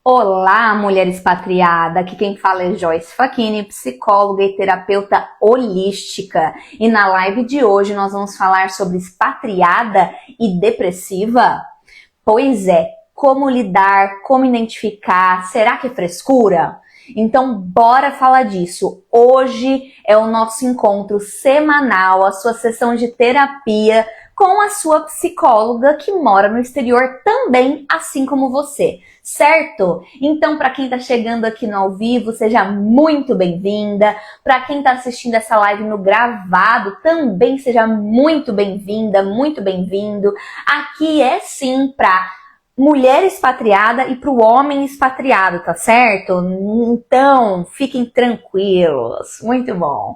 Olá, mulher expatriada! Aqui quem fala é Joyce Facchini, psicóloga e terapeuta holística. E na live de hoje nós vamos falar sobre expatriada e depressiva? Pois é, como lidar, como identificar, será que é frescura? Então bora falar disso. Hoje é o nosso encontro semanal, a sua sessão de terapia com a sua psicóloga que mora no exterior também, assim como você, certo? Então, para quem está chegando aqui no ao vivo, seja muito bem-vinda. Para quem está assistindo essa live no gravado, também seja muito bem-vinda, muito bem-vindo. Aqui é sim para mulher expatriada e para o homem expatriado, tá certo? Então, fiquem tranquilos. Muito bom.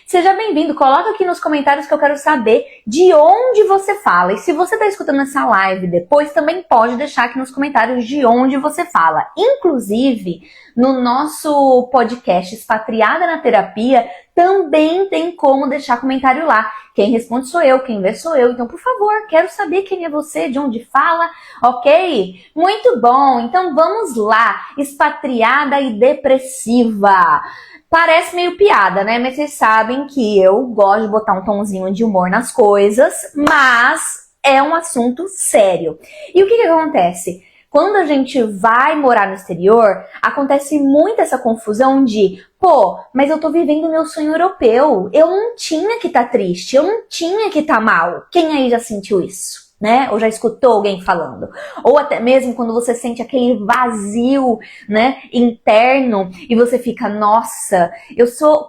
Seja bem-vindo, coloca aqui nos comentários que eu quero saber de onde você fala. E se você está escutando essa live depois, também pode deixar aqui nos comentários de onde você fala. Inclusive, no nosso podcast Expatriada na Terapia, também tem como deixar comentário lá. Quem responde sou eu, quem vê sou eu. Então, por favor, quero saber quem é você, de onde fala, ok? Muito bom, então vamos lá. Expatriada e depressiva. Parece meio piada, né? Mas vocês sabem que eu gosto de botar um tomzinho de humor nas coisas, mas é um assunto sério. E o que acontece? Quando a gente vai morar no exterior, acontece muito essa confusão de, pô, mas eu tô vivendo o meu sonho europeu, eu não tinha que estar triste, eu não tinha que estar mal. Quem aí já sentiu isso? Né? Ou já escutou alguém falando, ou até mesmo quando você sente aquele vazio, né, interno e você fica, nossa,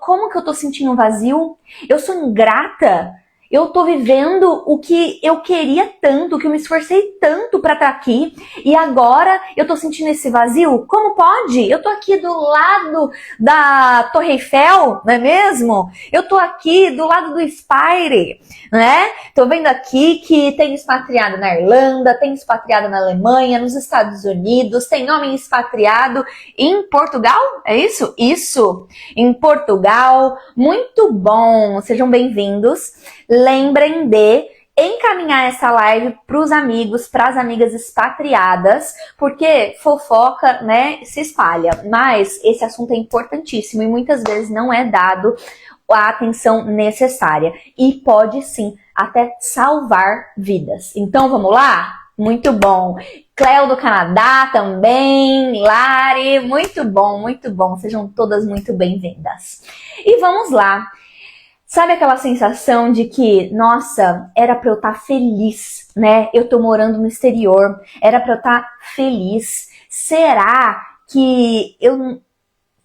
como que eu tô sentindo um vazio? Eu sou ingrata? Eu tô vivendo o que eu queria tanto, o que eu me esforcei tanto pra estar aqui, e agora eu tô sentindo esse vazio? Como pode? Eu tô aqui do lado da Torre Eiffel, não é mesmo? Eu tô aqui do lado do Spire, né? Tô vendo aqui que tem expatriado na Irlanda, tem expatriado na Alemanha, nos Estados Unidos, tem homem expatriado em Portugal, é isso? Isso, em Portugal. Muito bom, sejam bem-vindos. Lembrem de encaminhar essa live para os amigos, para as amigas expatriadas, porque fofoca, né, se espalha. Mas esse assunto é importantíssimo e muitas vezes não é dado a atenção necessária. E pode sim até salvar vidas. Então vamos lá? Muito bom. Cléo do Canadá também, Lari, muito bom. Sejam todas muito bem-vindas. E vamos lá. Sabe aquela sensação de que, nossa, era pra eu estar feliz, né? Eu tô morando no exterior, era pra eu estar feliz. Será que eu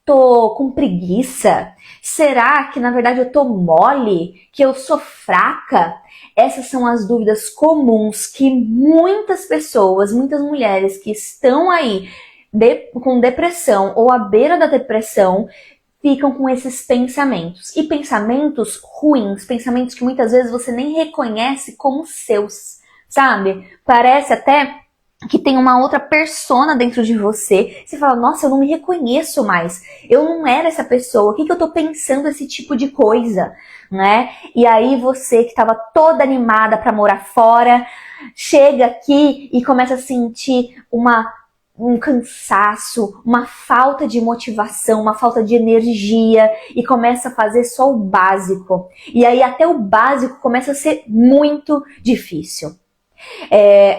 tô com preguiça? Será que, na verdade, eu tô mole? Que eu sou fraca? Essas são as dúvidas comuns que muitas pessoas, muitas mulheres que estão aí com depressão ou à beira da depressão, ficam com esses pensamentos. E pensamentos ruins, pensamentos que muitas vezes você nem reconhece como seus, sabe? Parece até que tem uma outra persona dentro de você. Você fala, nossa, eu não me reconheço mais. Eu não era essa pessoa. O que eu tô pensando esse tipo de coisa, né? E aí você que estava toda animada para morar fora, chega aqui e começa a sentir um cansaço, uma falta de motivação, uma falta de energia e começa a fazer só o básico. E aí até o básico começa a ser muito difícil.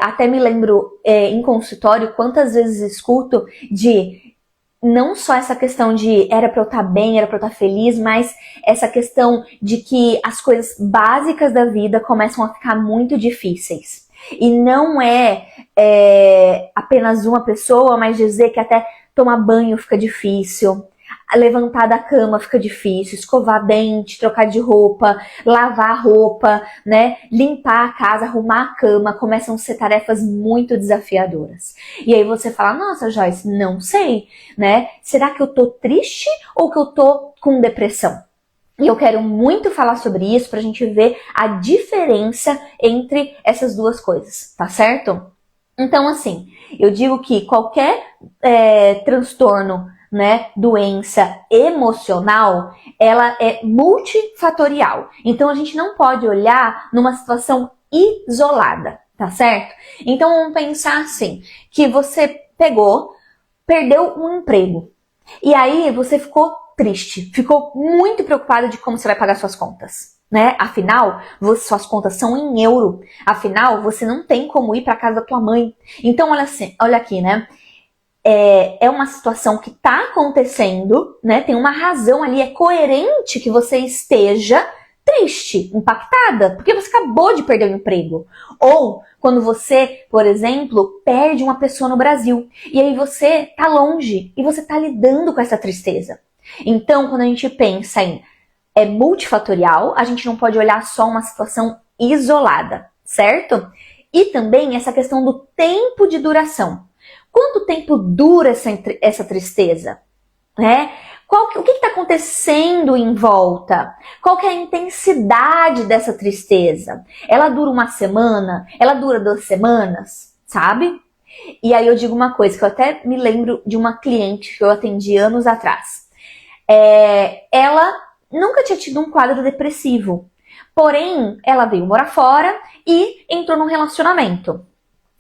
Até me lembro em consultório quantas vezes escuto de não só essa questão de era pra eu estar bem, era pra eu estar feliz, mas essa questão de que as coisas básicas da vida começam a ficar muito difíceis. E não é apenas uma pessoa, mas dizer que até tomar banho fica difícil, levantar da cama fica difícil, escovar dente, trocar de roupa, lavar a roupa, né? Limpar a casa, arrumar a cama, começam a ser tarefas muito desafiadoras. E aí você fala, nossa, Joyce, não sei, né? Será que eu tô triste ou que eu tô com depressão? E eu quero muito falar sobre isso pra gente ver a diferença entre essas duas coisas, tá certo? Então, assim, eu digo que qualquer transtorno, né, doença emocional, ela é multifatorial. Então, a gente não pode olhar numa situação isolada, tá certo? Então, vamos pensar assim, que você pegou perdeu um emprego. E aí você ficou triste, ficou muito preocupado de como você vai pagar suas contas, né? Afinal, suas contas são em euro. Afinal, você não tem como ir para casa da tua mãe. Então, olha aqui, né? É uma situação que está acontecendo, né? Tem uma razão ali, é coerente que você esteja triste, impactada, porque você acabou de perder o emprego. Ou quando você, por exemplo, perde uma pessoa no Brasil e aí você tá longe e você tá lidando com essa tristeza. Então, quando a gente pensa em multifatorial, a gente não pode olhar só uma situação isolada, certo? E também essa questão do tempo de duração. Quanto tempo dura essa tristeza? Né? O que está acontecendo em volta? Qual que é a intensidade dessa tristeza? Ela dura uma semana? Ela dura 2 semanas? Sabe? E aí eu digo uma coisa, que eu até me lembro de uma cliente que eu atendi anos atrás. Ela nunca tinha tido um quadro depressivo. Porém, ela veio morar fora e entrou num relacionamento.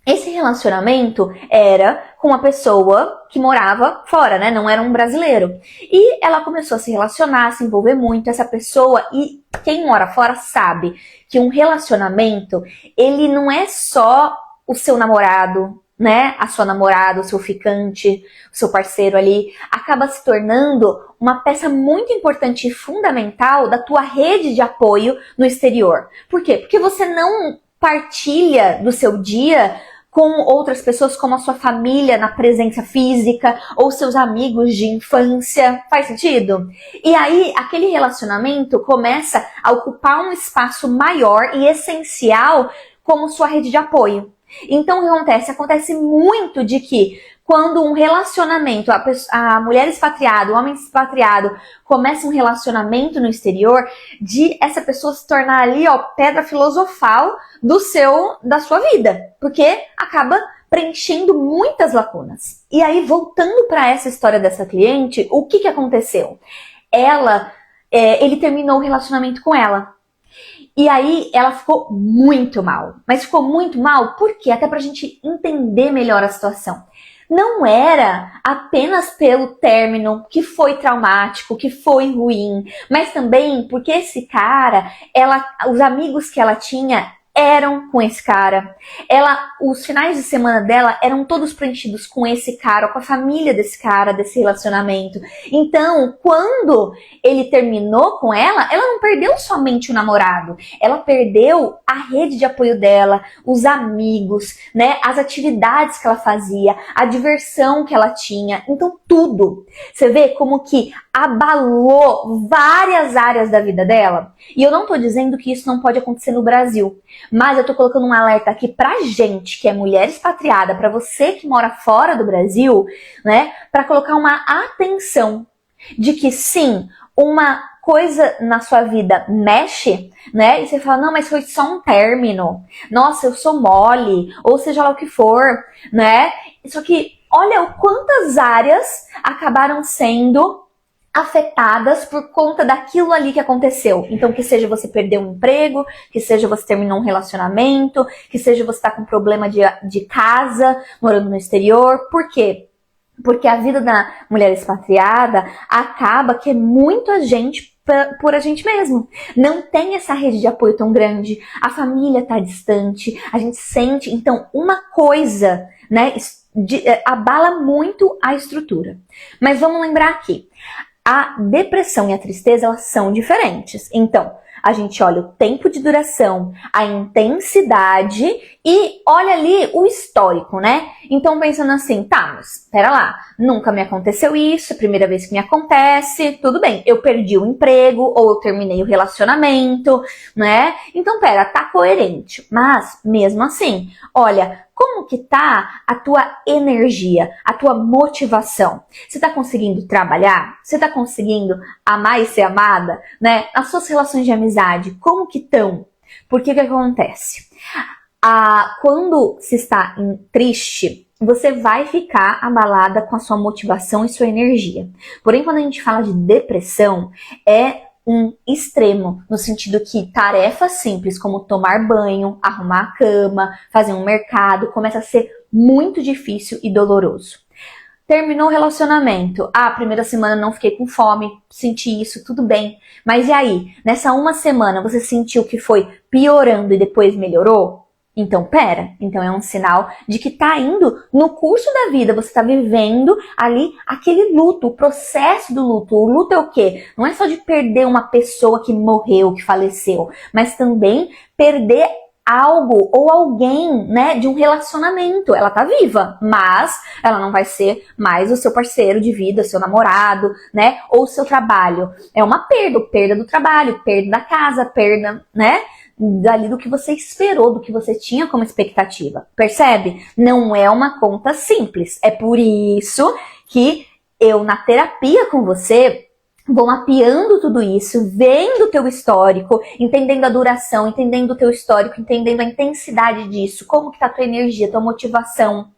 Esse relacionamento era com uma pessoa que morava fora, né? Não era um brasileiro. E ela começou a se relacionar, a se envolver muito. Essa pessoa, e quem mora fora sabe que um relacionamento, ele não é só o seu namorado, né? A sua namorada, o seu ficante, o seu parceiro ali. Acaba se tornando uma peça muito importante e fundamental da tua rede de apoio no exterior. Por quê? Porque você não partilha do seu dia com outras pessoas, como a sua família na presença física, ou seus amigos de infância. Faz sentido? E aí, aquele relacionamento começa a ocupar um espaço maior e essencial como sua rede de apoio. Então, o que acontece? Acontece muito de que quando um relacionamento, a mulher expatriada, o homem expatriado, começa um relacionamento no exterior, de essa pessoa se tornar ali, ó, pedra filosofal da sua vida, porque acaba preenchendo muitas lacunas. E aí, voltando para essa história dessa cliente, o que aconteceu? Ele terminou o relacionamento com ela. E aí ela ficou muito mal. Mas ficou muito mal por quê? Até pra gente entender melhor a situação. Não era apenas pelo término que foi traumático, que foi ruim, mas também porque esse cara, os amigos que ela tinha eram com esse cara. Os finais de semana dela eram todos preenchidos com esse cara, com a família desse cara, desse relacionamento. Então, quando ele terminou com ela não perdeu somente o namorado, ela perdeu a rede de apoio dela, os amigos, né, as atividades que ela fazia, a diversão que ela tinha, então tudo. Você vê como que abalou várias áreas da vida dela? E eu não tô dizendo que isso não pode acontecer no Brasil, mas eu tô colocando um alerta aqui pra gente, que é mulher expatriada, pra você que mora fora do Brasil, né, pra colocar uma atenção de que sim, uma coisa na sua vida mexe, né, e você fala, não, mas foi só um término, nossa, eu sou mole, ou seja lá o que for, né, só que olha quantas áreas acabaram sendo afetadas por conta daquilo ali que aconteceu. Então, que seja você perder um emprego, que seja você terminou um relacionamento, que seja você tá com problema de casa, morando no exterior. Por quê? Porque a vida da mulher expatriada acaba que é muito a gente por a gente mesmo. Não tem essa rede de apoio tão grande, a família tá distante, a gente sente. Então, uma coisa, né, abala muito a estrutura. Mas vamos lembrar aqui, a depressão e a tristeza, elas são diferentes. Então, a gente olha o tempo de duração, a intensidade e olha ali o histórico, né? Então, pensando assim, tá, mas pera lá, nunca me aconteceu isso, é a primeira vez que me acontece, tudo bem, eu perdi o emprego ou eu terminei o relacionamento, né? Então, pera, tá coerente. Mas, mesmo assim, olha, como que tá a tua energia, a tua motivação? Você tá conseguindo trabalhar? Você tá conseguindo amar e ser amada? Né? As suas relações de amizade, como que estão? Porque o que acontece? Quando se está triste, você vai ficar abalada com a sua motivação e sua energia. Porém, quando a gente fala de depressão, é um extremo, no sentido que tarefas simples como tomar banho, arrumar a cama, fazer um mercado, começa a ser muito difícil e doloroso. Terminou o relacionamento. Ah, primeira semana não fiquei com fome, senti isso, tudo bem. Mas e aí? Nessa uma semana você sentiu que foi piorando e depois melhorou? Então, pera. Então é um sinal de que tá indo no curso da vida. Você tá vivendo ali aquele luto, o processo do luto. O luto é o quê? Não é só de perder uma pessoa que morreu, que faleceu, mas também perder algo ou alguém, né, de um relacionamento. Ela tá viva, mas ela não vai ser mais o seu parceiro de vida, seu namorado, né, ou o seu trabalho. É uma perda do trabalho, perda da casa, perda, né, dali do que você esperou, do que você tinha como expectativa. Percebe? Não é uma conta simples. É por isso que eu, na terapia com você, vou mapeando tudo isso, vendo o teu histórico, entendendo a duração, entendendo o teu histórico, entendendo a intensidade disso, como que tá a tua energia, tua motivação,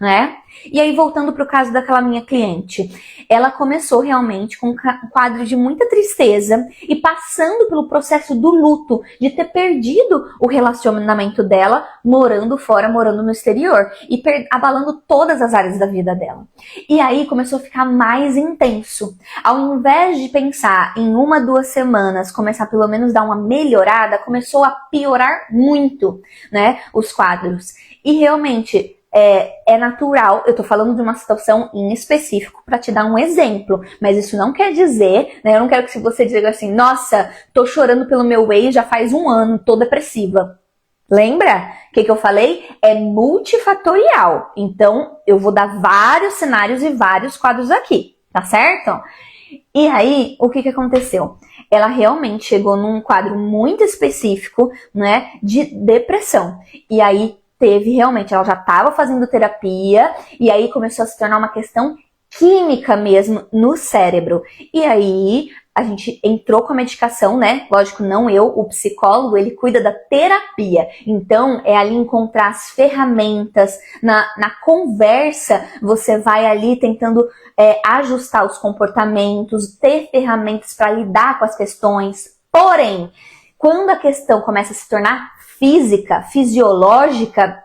né? E aí, voltando pro caso daquela minha cliente, ela começou realmente com um quadro de muita tristeza e passando pelo processo do luto, de ter perdido o relacionamento dela, morando fora, morando no exterior, e abalando todas as áreas da vida dela. E aí começou a ficar mais intenso. Ao invés de pensar em 1, 2 semanas, começar pelo menos dar uma melhorada, começou a piorar muito, né, os quadros. E realmente é natural, eu tô falando de uma situação em específico para te dar um exemplo, mas isso não quer dizer, né, eu não quero que você diga assim, nossa, tô chorando pelo meu ex já faz 1 ano, tô depressiva. Lembra? O que eu falei? É multifatorial, então eu vou dar vários cenários e vários quadros aqui, tá certo? E aí, o que aconteceu? Ela realmente chegou num quadro muito específico, né, de depressão, e aí teve realmente, ela já estava fazendo terapia e aí começou a se tornar uma questão química mesmo no cérebro. E aí a gente entrou com a medicação, né? Lógico, não eu, o psicólogo, ele cuida da terapia. Então, é ali encontrar as ferramentas, na conversa, você vai ali tentando ajustar os comportamentos, ter ferramentas para lidar com as questões. Porém, quando a questão começa a se tornar física, fisiológica,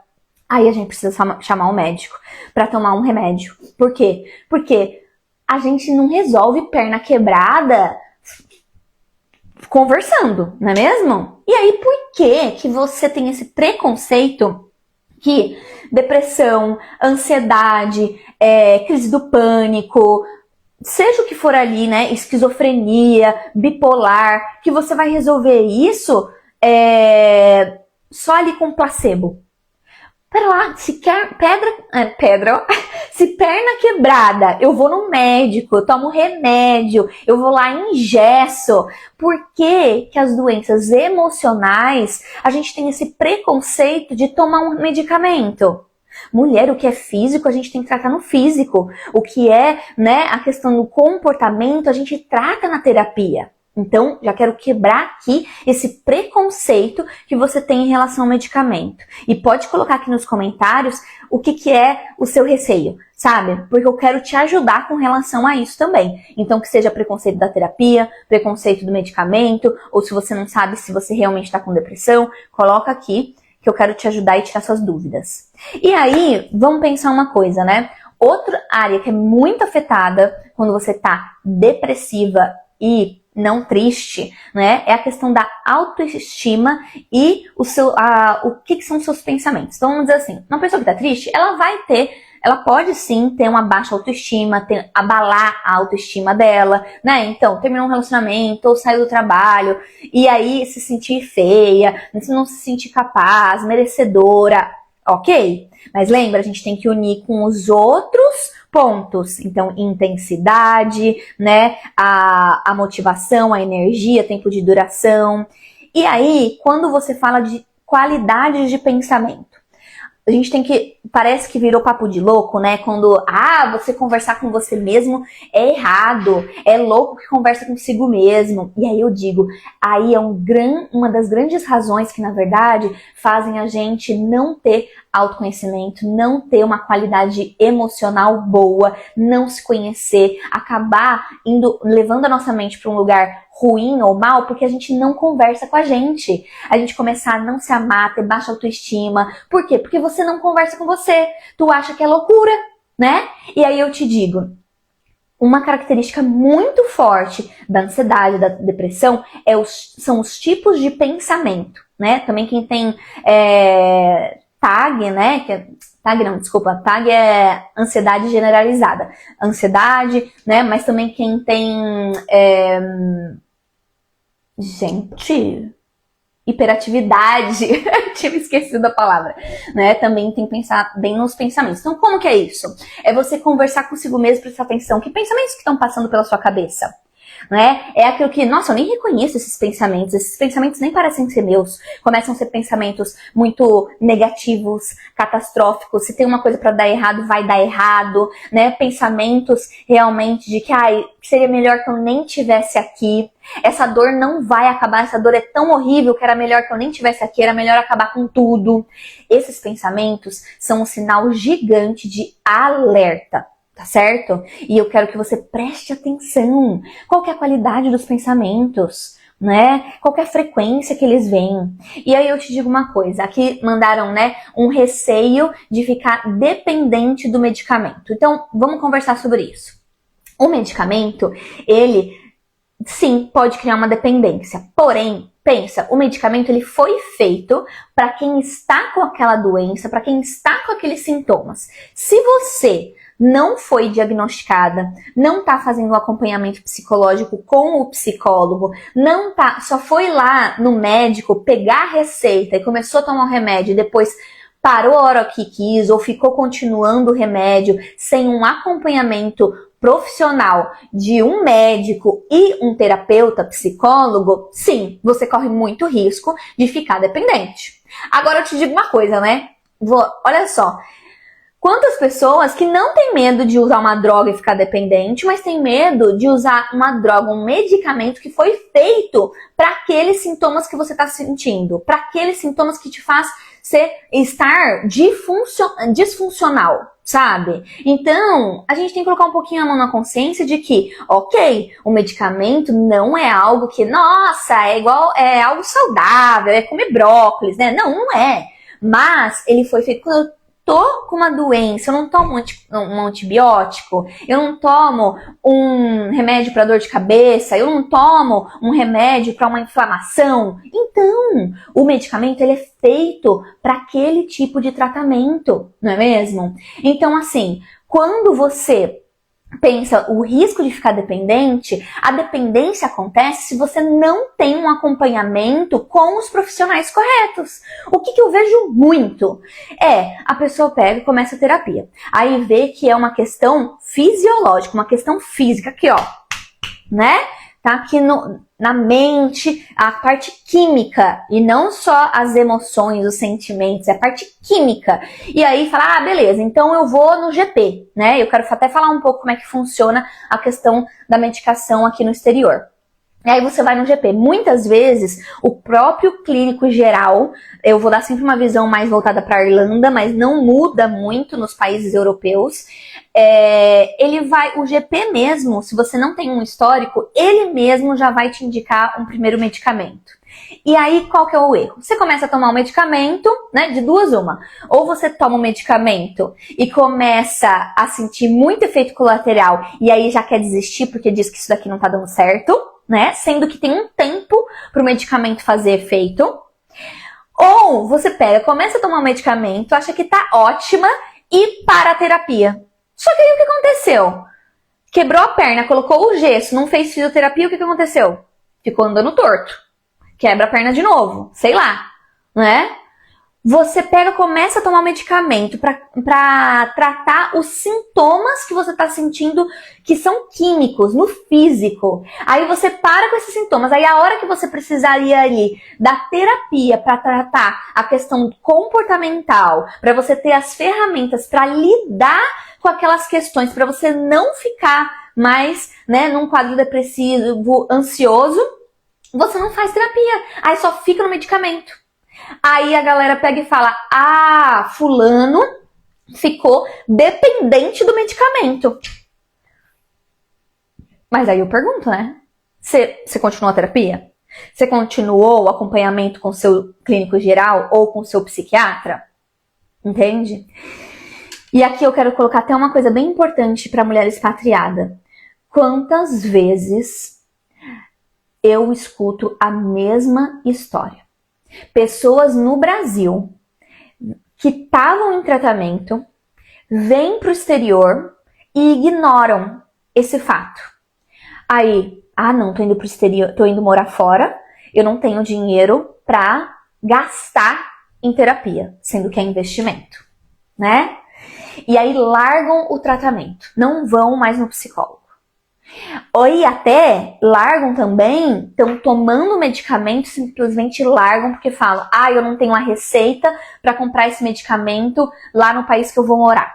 aí a gente precisa chamar um médico para tomar um remédio. Por quê? Porque a gente não resolve perna quebrada conversando, não é mesmo? E aí por que você tem esse preconceito que depressão, ansiedade, crise do pânico, seja o que for ali, né, esquizofrenia, bipolar, que você vai resolver isso só ali com placebo? Pera lá, se perna quebrada, eu vou no médico, eu tomo remédio, eu vou lá e ingesso. Por que que as doenças emocionais, a gente tem esse preconceito de tomar um medicamento? Mulher, o que é físico, a gente tem que tratar no físico. O que é, né, a questão do comportamento, a gente trata na terapia. Então, já quero quebrar aqui esse preconceito que você tem em relação ao medicamento. E pode colocar aqui nos comentários o que é o seu receio, sabe? Porque eu quero te ajudar com relação a isso também. Então, que seja preconceito da terapia, preconceito do medicamento, ou se você não sabe se você realmente está com depressão, coloca aqui que eu quero te ajudar e tirar suas dúvidas. E aí, vamos pensar uma coisa, né? Outra área que é muito afetada quando você tá depressiva e não triste, né? É a questão da autoestima e o que são os seus pensamentos. Então, vamos dizer assim, uma pessoa que tá triste, ela pode sim ter uma baixa autoestima, abalar a autoestima dela, né? Então, terminou um relacionamento ou saiu do trabalho e aí se sentir feia, não se sentir capaz, merecedora, ok? Mas lembra, a gente tem que unir com os outros pontos. Então, intensidade, né? A motivação, a energia, tempo de duração. E aí, quando você fala de qualidade de pensamento, a gente tem que, parece que virou papo de louco, né? Quando, você conversar com você mesmo é errado, é louco que conversa consigo mesmo. E aí eu digo, aí é uma das grandes razões que, na verdade, fazem a gente não ter autoconhecimento, não ter uma qualidade emocional boa, não se conhecer, acabar levando a nossa mente para um lugar ruim ou mal, porque a gente não conversa com a gente. A gente começar a não se amar, ter baixa autoestima. Por quê? Porque você não conversa com você. Tu acha que é loucura, né? E aí eu te digo, uma característica muito forte da ansiedade, da depressão, são os tipos de pensamento, né? Também quem tem TAG, né? TAG é ansiedade generalizada. Ansiedade, né? Mas também quem tem... hiperatividade, tinha esquecido a palavra, né? Também tem que pensar bem nos pensamentos. Então, como que é isso? É você conversar consigo mesmo, prestar atenção. Que pensamentos que estão passando pela sua cabeça? Né? É aquilo que, nossa, eu nem reconheço esses pensamentos nem parecem ser meus, começam a ser pensamentos muito negativos, catastróficos, se tem uma coisa para dar errado, vai dar errado, né? Pensamentos realmente de que, seria melhor que eu nem tivesse aqui, essa dor não vai acabar, essa dor é tão horrível que era melhor que eu nem tivesse aqui, era melhor acabar com tudo. Esses pensamentos são um sinal gigante de alerta. Tá certo? E eu quero que você preste atenção. Qual que é a qualidade dos pensamentos, né? Qual que é a frequência que eles vêm? E aí eu te digo uma coisa. Aqui mandaram, né, um receio de ficar dependente do medicamento. Então, vamos conversar sobre isso. O medicamento, ele, sim, pode criar uma dependência. Porém, pensa, o medicamento ele foi feito para quem está com aquela doença, para quem está com aqueles sintomas. Se você não foi diagnosticada, não tá fazendo um acompanhamento psicológico com o psicólogo, só foi lá no médico pegar a receita e começou a tomar o remédio e depois parou a hora que quis ou ficou continuando o remédio sem um acompanhamento profissional de um médico e um terapeuta psicólogo, sim, você corre muito risco de ficar dependente. Agora eu te digo uma coisa, né? Olha só. Quantas pessoas que não têm medo de usar uma droga e ficar dependente, mas têm medo de usar uma droga, um medicamento que foi feito para aqueles sintomas que você está sentindo, para aqueles sintomas que te faz estar disfuncional, sabe? Então, a gente tem que colocar um pouquinho a mão na consciência de que, ok, o medicamento não é algo que, nossa, é algo saudável, é comer brócolis, né? Não é. Mas ele foi feito quando eu tô com uma doença, eu não tomo um antibiótico, eu não tomo um remédio para dor de cabeça, eu não tomo um remédio para uma inflamação. Então, o medicamento ele é feito para aquele tipo de tratamento, não é mesmo? Então, assim, quando você pensa o risco de ficar dependente, a dependência acontece se você não tem um acompanhamento com os profissionais corretos. O que eu vejo muito a pessoa pega e começa a terapia. Aí vê que é uma questão fisiológica, uma questão física aqui, ó, né? Tá aqui na mente, a parte química, e não só as emoções, os sentimentos, é a parte química. E aí fala, beleza, então eu vou no GP, né? Eu quero até falar um pouco como é que funciona a questão da medicação aqui no exterior. E aí você vai no GP. Muitas vezes, o próprio clínico geral, eu vou dar sempre uma visão mais voltada para a Irlanda, mas não muda muito nos países europeus. O GP mesmo, se você não tem um histórico, ele mesmo já vai te indicar um primeiro medicamento. E aí, qual que é o erro? Você começa a tomar um medicamento, né, de duas uma. Ou você toma um medicamento e começa a sentir muito efeito colateral e aí já quer desistir porque diz que isso daqui não tá dando certo, né? Sendo que tem um tempo para o medicamento fazer efeito. Ou você começa a tomar um medicamento, acha que tá ótima e para a terapia. Só que aí o que aconteceu? Quebrou a perna, colocou o gesso, não fez fisioterapia, o que aconteceu? Ficou andando torto. Quebra a perna de novo, sei lá, né? Você começa a tomar medicamento para tratar os sintomas que você está sentindo, que são químicos, no físico. Aí você para com esses sintomas. Aí a hora que você precisaria ali da terapia para tratar a questão comportamental, para você ter as ferramentas para lidar com aquelas questões, para você não ficar mais, né, num quadro depressivo, ansioso, você não faz terapia. Aí só fica no medicamento. Aí a galera pega e fala, fulano ficou dependente do medicamento. Mas aí eu pergunto, né? Você continuou a terapia? Você continuou o acompanhamento com o seu clínico geral ou com o seu psiquiatra? Entende? E aqui eu quero colocar até uma coisa bem importante para mulher expatriada. Quantas vezes eu escuto a mesma história? Pessoas no Brasil que estavam em tratamento, vêm para o exterior e ignoram esse fato. Aí, não, tô indo pro exterior, tô indo morar fora, eu não tenho dinheiro para gastar em terapia, sendo que é investimento, né? E aí largam o tratamento, não vão mais no psicólogo. Ou até largam também, estão tomando medicamento, simplesmente largam porque falam, eu não tenho a receita para comprar esse medicamento lá no país que eu vou morar.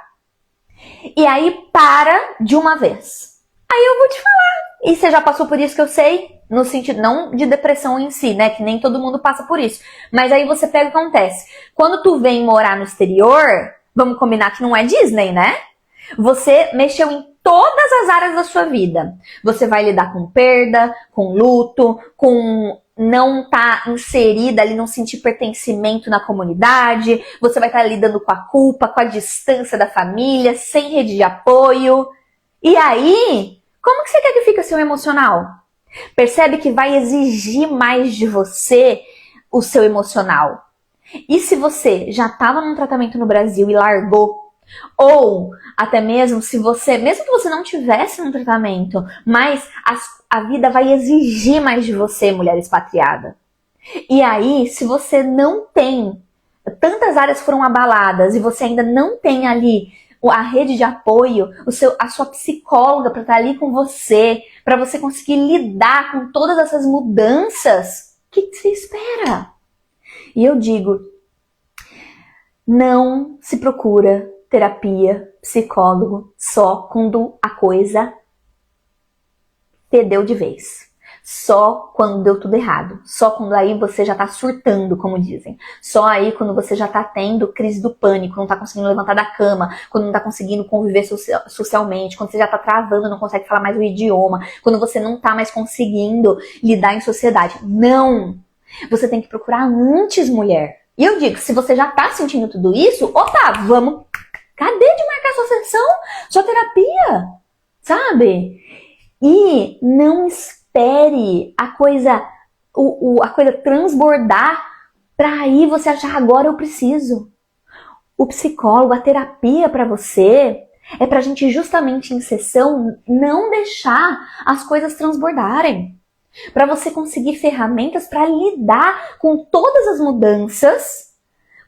E aí para de uma vez. Aí eu vou te falar, e você já passou por isso que eu sei, no sentido, não de depressão em si, né, que nem todo mundo passa por isso, mas aí você pega o que acontece. Quando tu vem morar no exterior, vamos combinar que não é Disney, né? Você mexeu em todas as áreas da sua vida. Você vai lidar com perda, com luto, com não estar inserida ali, não sentir pertencimento na comunidade. Você vai estar lidando com a culpa, com a distância da família, sem rede de apoio. E aí, como que você quer que fique o seu emocional? Percebe que vai exigir mais de você o seu emocional. E se você já estava num tratamento no Brasil e largou, ou até mesmo se você, mesmo que você não tivesse num tratamento, mas a vida vai exigir mais de você, mulher expatriada. E aí, se você não tem, tantas áreas foram abaladas e você ainda não tem ali a rede de apoio, a sua psicóloga para estar ali com você, para você conseguir lidar com todas essas mudanças, o que você espera? E eu digo, não se procura terapia, psicólogo, só quando a coisa fedeu de vez. Só quando deu tudo errado. Só quando aí você já tá surtando, como dizem. Só aí quando você já tá tendo crise do pânico, não tá conseguindo levantar da cama, quando não tá conseguindo conviver socialmente, quando você já tá travando, não consegue falar mais o idioma, quando você não tá mais conseguindo lidar em sociedade. Não! Você tem que procurar antes, mulher. E eu digo, se você já tá sentindo tudo isso, vamos... Cadê de marcar sua sessão? Sua terapia? Sabe? E não espere a coisa transbordar para aí você achar, agora eu preciso. O psicólogo, a terapia para você é pra gente justamente em sessão não deixar as coisas transbordarem. Para você conseguir ferramentas para lidar com todas as mudanças,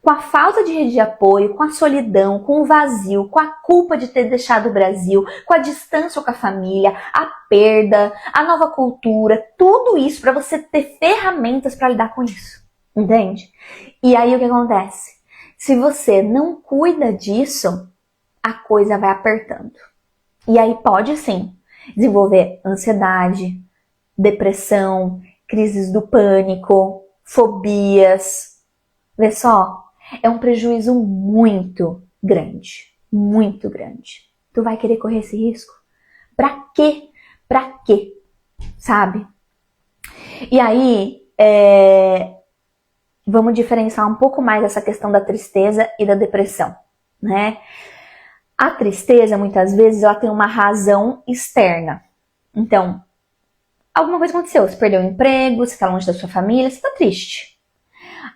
com a falta de rede de apoio, com a solidão, com o vazio, com a culpa de ter deixado o Brasil, com a distância com a família, a perda, a nova cultura, tudo isso para você ter ferramentas para lidar com isso, entende? E aí o que acontece? Se você não cuida disso, a coisa vai apertando. E aí pode sim desenvolver ansiedade, depressão, crises do pânico, fobias. Vê só? É um prejuízo muito grande. Muito grande. Tu vai querer correr esse risco? Pra quê? Pra quê? Sabe? E aí, vamos diferenciar um pouco mais essa questão da tristeza e da depressão, né? A tristeza, muitas vezes, ela tem uma razão externa. Então, alguma coisa aconteceu. Você perdeu o emprego, você tá longe da sua família, você tá triste.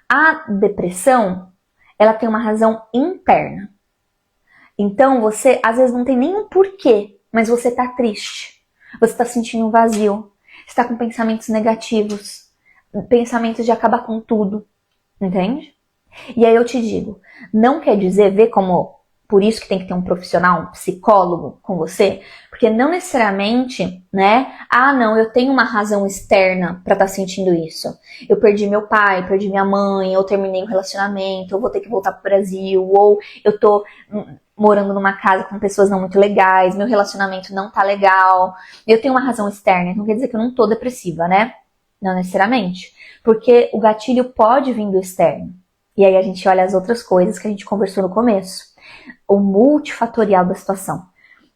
A depressão, ela tem uma razão interna. Então, você, às vezes, não tem nenhum porquê, mas você tá triste. Você tá sentindo um vazio. Você tá com pensamentos negativos. Pensamentos de acabar com tudo. Entende? E aí eu te digo, não quer dizer, vê como... Por isso que tem que ter um profissional, um psicólogo com você, porque não necessariamente, né? Não, eu tenho uma razão externa pra estar sentindo isso. Eu perdi meu pai, perdi minha mãe, eu terminei um relacionamento, eu vou ter que voltar pro Brasil, ou eu tô morando numa casa com pessoas não muito legais, meu relacionamento não tá legal. Eu tenho uma razão externa, então quer dizer que eu não tô depressiva, né? Não necessariamente. Porque o gatilho pode vir do externo. E aí a gente olha as outras coisas que a gente conversou no começo. O multifatorial da situação,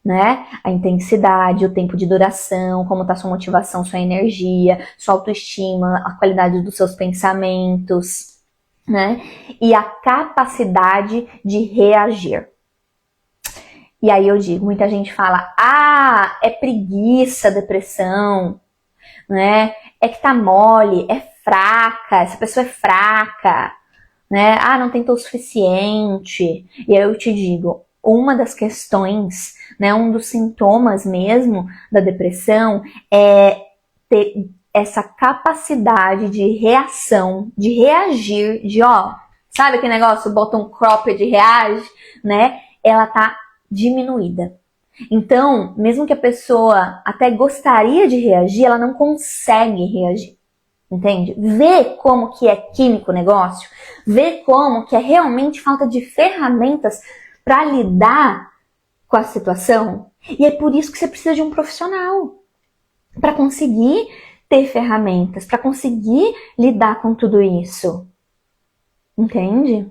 né? A intensidade, o tempo de duração, como está sua motivação, sua energia, sua autoestima, a qualidade dos seus pensamentos, né? E a capacidade de reagir. E aí eu digo, muita gente fala, ah, é preguiça, depressão, né? É que tá mole, é fraca, essa pessoa é fraca, né? Ah, não tentou o suficiente. E aí eu te digo, uma das questões, né, um dos sintomas mesmo da depressão é ter essa capacidade de reação, de reagir, de sabe aquele negócio, bota um cropped e reage, né? Ela tá diminuída. Então, mesmo que a pessoa até gostaria de reagir, ela não consegue reagir. Entende? Vê como que é químico o negócio, vê como que é realmente falta de ferramentas para lidar com a situação. E é por isso que você precisa de um profissional para conseguir ter ferramentas, para conseguir lidar com tudo isso. Entende?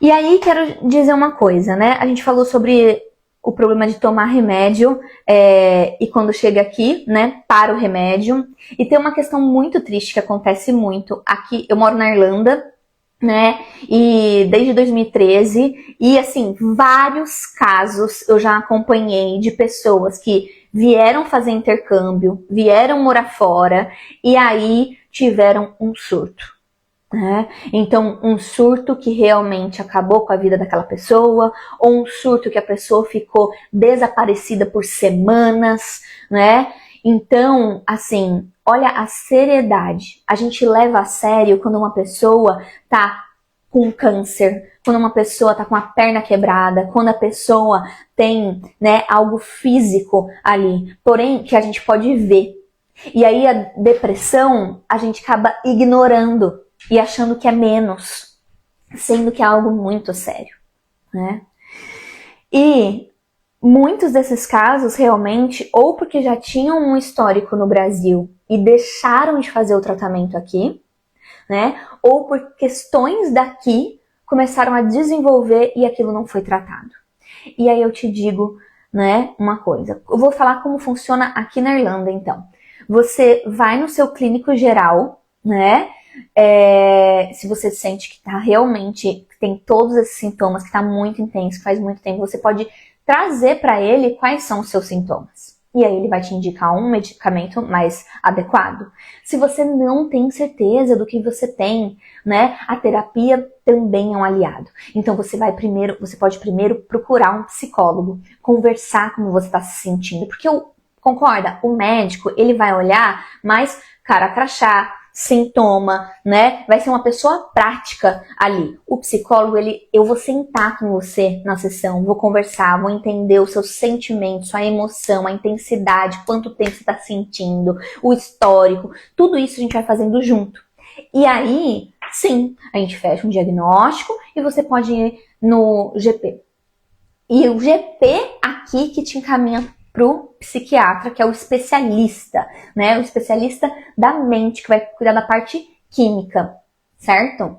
E aí quero dizer uma coisa, né? A gente falou sobre o problema de tomar remédio e quando chega aqui, né, para o remédio. E tem uma questão muito triste que acontece muito aqui. Eu moro na Irlanda, né, e desde 2013, e assim, vários casos eu já acompanhei de pessoas que vieram fazer intercâmbio, vieram morar fora e aí tiveram um surto. Então, um surto que realmente acabou com a vida daquela pessoa, ou um surto que a pessoa ficou desaparecida por semanas, né? Então, assim, olha a seriedade. A gente leva a sério quando uma pessoa tá com câncer, quando uma pessoa tá com a perna quebrada, quando a pessoa tem, né, algo físico ali, porém que a gente pode ver. E aí a depressão a gente acaba ignorando e achando que é menos, sendo que é algo muito sério, né? E muitos desses casos realmente, ou porque já tinham um histórico no Brasil e deixaram de fazer o tratamento aqui, né? Ou por questões daqui começaram a desenvolver e aquilo não foi tratado. E aí eu te digo, né, uma coisa. Eu vou falar como funciona aqui na Irlanda, então. Você vai no seu clínico geral, né? Se você sente que tá realmente, que tem todos esses sintomas, que tá muito intenso, faz muito tempo, você pode trazer para ele quais são os seus sintomas. E aí ele vai te indicar um medicamento mais adequado. Se você não tem certeza do que você tem, né, a terapia também é um aliado. Então você pode primeiro procurar um psicólogo, conversar como você está se sentindo, porque concorda, o médico, ele vai olhar mais cara crachá, sintoma, né? Vai ser uma pessoa prática ali. O psicólogo, eu vou sentar com você na sessão, vou conversar, vou entender os seus sentimentos, a emoção, a intensidade, quanto tempo você está sentindo, o histórico, tudo isso a gente vai fazendo junto. E aí, sim, a gente fecha um diagnóstico e você pode ir no GP. E o GP aqui que te encaminha pro psiquiatra, que é o especialista, né? O especialista da mente, que vai cuidar da parte química, certo?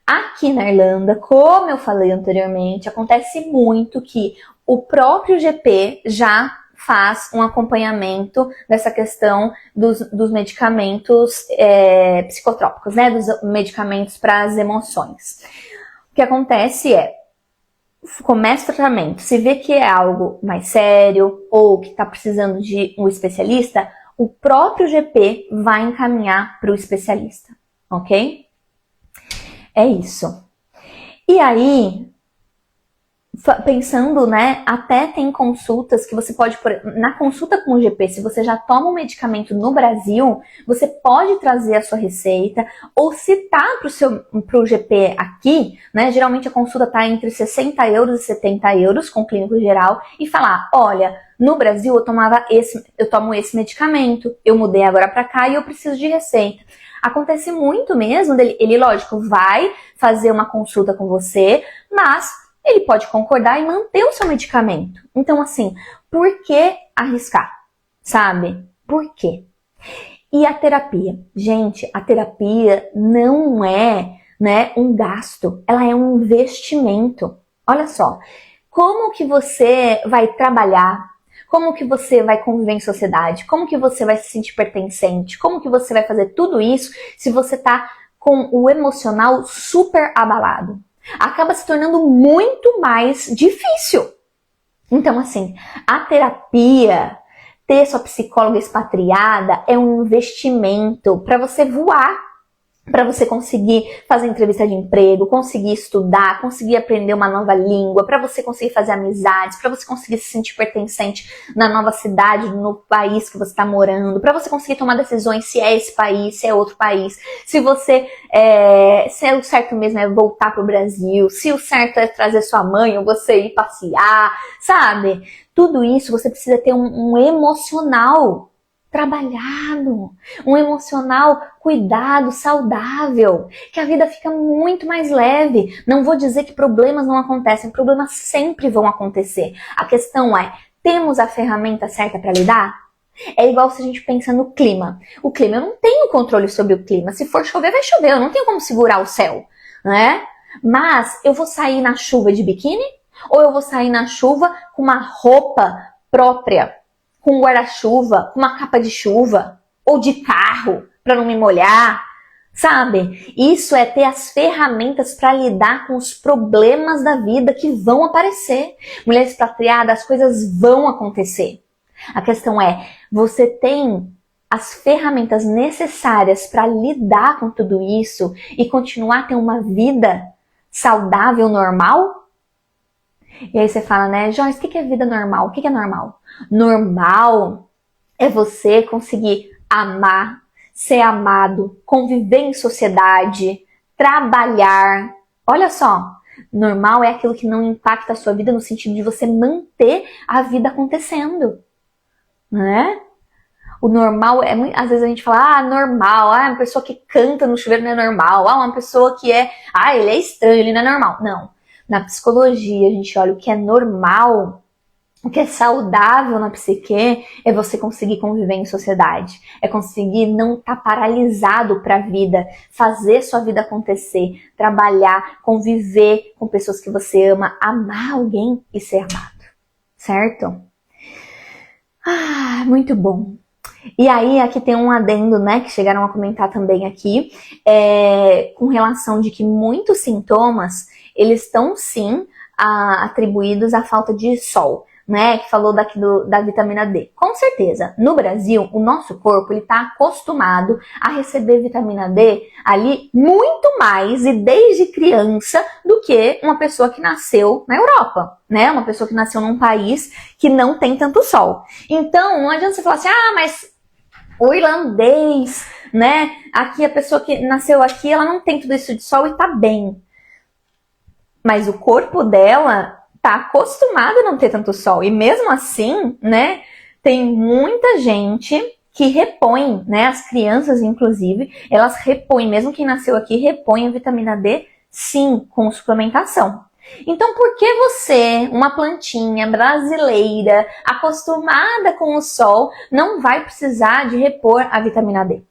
Aqui na Irlanda, como eu falei anteriormente, acontece muito que o próprio GP já faz um acompanhamento dessa questão dos medicamentos psicotrópicos, né? Dos medicamentos para as emoções. O que acontece começa o tratamento, se vê que é algo mais sério ou que está precisando de um especialista, o próprio GP vai encaminhar para o especialista, ok? É isso. E aí, pensando, né, até tem consultas que você pode, na consulta com o GP, se você já toma um medicamento no Brasil, você pode trazer a sua receita ou citar pro GP aqui, né, geralmente a consulta tá entre 60 euros e 70 euros com o clínico geral e falar, olha, no Brasil eu tomo esse medicamento, eu mudei agora para cá e eu preciso de receita. Acontece muito mesmo, ele lógico, vai fazer uma consulta com você, mas ele pode concordar e manter o seu medicamento. Então, assim, por que arriscar? Sabe? Por quê? E a terapia? Gente, a terapia não é, né, um gasto. Ela é um investimento. Olha só, como que você vai trabalhar? Como que você vai conviver em sociedade? Como que você vai se sentir pertencente? Como que você vai fazer tudo isso se você tá com o emocional super abalado? Acaba se tornando muito mais difícil. Então, assim, a terapia, ter sua psicóloga expatriada é um investimento para você voar, para você conseguir fazer entrevista de emprego, conseguir estudar, conseguir aprender uma nova língua, para você conseguir fazer amizades, para você conseguir se sentir pertencente na nova cidade, no país que você está morando, para você conseguir tomar decisões se é esse país, se é outro país, se você se é o certo mesmo é voltar para o Brasil, se o certo é trazer sua mãe ou você ir passear, sabe? Tudo isso você precisa ter um emocional trabalhado, um emocional cuidado, saudável, que a vida fica muito mais leve. Não vou dizer que problemas não acontecem, problemas sempre vão acontecer. A questão é, temos a ferramenta certa para lidar? É igual se a gente pensa no clima. O clima, eu não tenho controle sobre o clima. Se for chover, vai chover. Eu não tenho como segurar o céu, né? Mas eu vou sair na chuva de biquíni? Ou eu vou sair na chuva com uma roupa própria? Com um guarda-chuva, com uma capa de chuva, ou de carro, para não me molhar, sabe? Isso é ter as ferramentas para lidar com os problemas da vida que vão aparecer. Mulher expatriada, as coisas vão acontecer. A questão é, você tem as ferramentas necessárias para lidar com tudo isso e continuar a ter uma vida saudável, normal? E aí você fala, né, Joyce, o que é vida normal? O que é normal? Normal é você conseguir amar, ser amado, conviver em sociedade, trabalhar. Olha só, normal é aquilo que não impacta a sua vida no sentido de você manter a vida acontecendo, né? O normal é, às vezes a gente fala, normal, uma pessoa que canta no chuveiro não é normal, uma pessoa que ele é estranho, ele não é normal. Não. Na psicologia, a gente olha o que é normal, o que é saudável na psique, é você conseguir conviver em sociedade, é conseguir não estar paralisado para a vida, fazer sua vida acontecer, trabalhar, conviver com pessoas que você ama, amar alguém e ser amado, certo? Muito bom. E aí, aqui tem um adendo, né, que chegaram a comentar também aqui, com relação de que muitos sintomas, eles estão sim atribuídos à falta de sol, né, que falou daqui da vitamina D. Com certeza, no Brasil, o nosso corpo, ele tá acostumado a receber vitamina D ali muito mais e desde criança do que uma pessoa que nasceu na Europa, né, uma pessoa que nasceu num país que não tem tanto sol. Então, não adianta você falar assim, mas o irlandês, né, aqui a pessoa que nasceu aqui, ela não tem tudo isso de sol e tá bem. Mas o corpo dela tá acostumado a não ter tanto sol. E mesmo assim, né, tem muita gente que repõe, né, as crianças inclusive, elas repõem, mesmo quem nasceu aqui, repõe a vitamina D, sim, com suplementação. Então, por que você, uma plantinha brasileira, acostumada com o sol, não vai precisar de repor a vitamina D?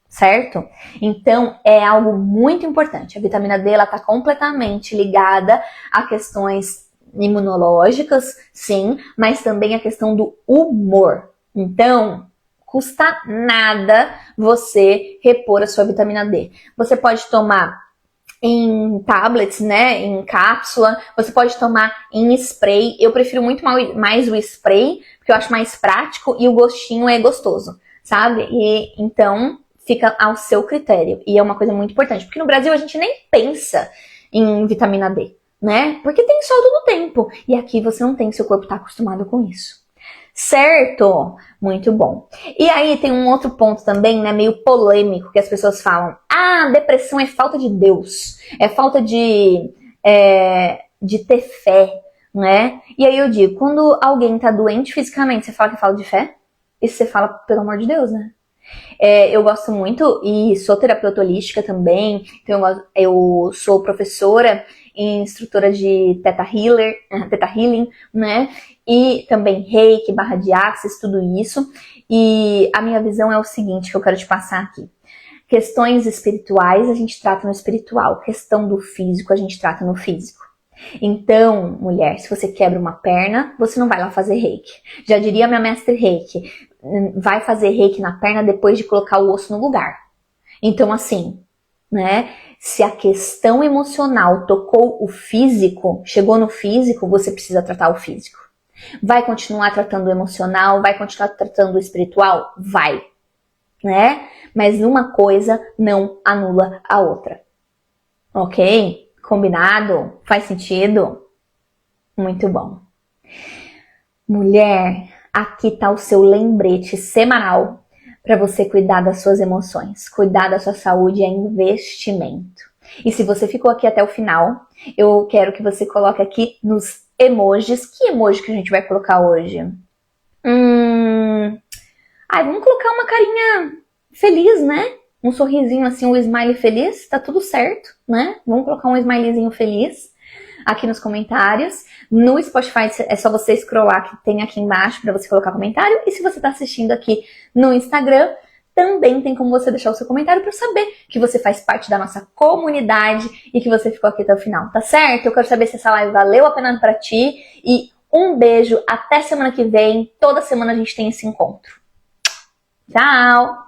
Certo? Então, é algo muito importante. A vitamina D, ela está completamente ligada a questões imunológicas, sim, mas também a questão do humor. Então, custa nada você repor a sua vitamina D. Você pode tomar em tablets, né, em cápsula, você pode tomar em spray. Eu prefiro muito mais o spray, porque eu acho mais prático e o gostinho é gostoso, sabe? E então fica ao seu critério. E é uma coisa muito importante, porque no Brasil a gente nem pensa em vitamina D, né? Porque tem sol todo o tempo. E aqui você não tem, seu corpo está acostumado com isso. Certo? Muito bom. E aí tem um outro ponto também, né, meio polêmico, que as pessoas falam, depressão é falta de Deus, é falta de ter fé, né? E aí eu digo, quando alguém tá doente fisicamente, você fala que é falta de fé? E você fala, pelo amor de Deus, né? Eu gosto muito e sou terapeuta holística também, então eu sou professora e instrutora de Theta Healing, né? E também Reiki, barra de Axis, tudo isso. E a minha visão é o seguinte, que eu quero te passar aqui. Questões espirituais a gente trata no espiritual, questão do físico a gente trata no físico. Então, mulher, se você quebra uma perna, você não vai lá fazer reiki. Já diria minha mestre reiki, vai fazer reiki na perna depois de colocar o osso no lugar. Então, assim, né? Se a questão emocional tocou o físico, chegou no físico, você precisa tratar o físico. Vai continuar tratando o emocional? Vai continuar tratando o espiritual? Vai, né? Mas uma coisa não anula a outra. Ok? Combinado? Faz sentido? Muito bom. Mulher, aqui tá o seu lembrete semanal para você cuidar das suas emoções. Cuidar da sua saúde é investimento. E se você ficou aqui até o final, eu quero que você coloque aqui nos emojis. Que emoji que a gente vai colocar hoje? Vamos colocar uma carinha feliz, né? Um sorrisinho assim, um smiley feliz. Tá tudo certo, né? Vamos colocar um smileyzinho feliz aqui nos comentários. No Spotify é só você scrollar que tem aqui embaixo para você colocar comentário. E se você tá assistindo aqui no Instagram, também tem como você deixar o seu comentário para eu saber que você faz parte da nossa comunidade e que você ficou aqui até o final, tá certo? Eu quero saber se essa live valeu a pena para ti e um beijo, até semana que vem. Toda semana a gente tem esse encontro. Tchau!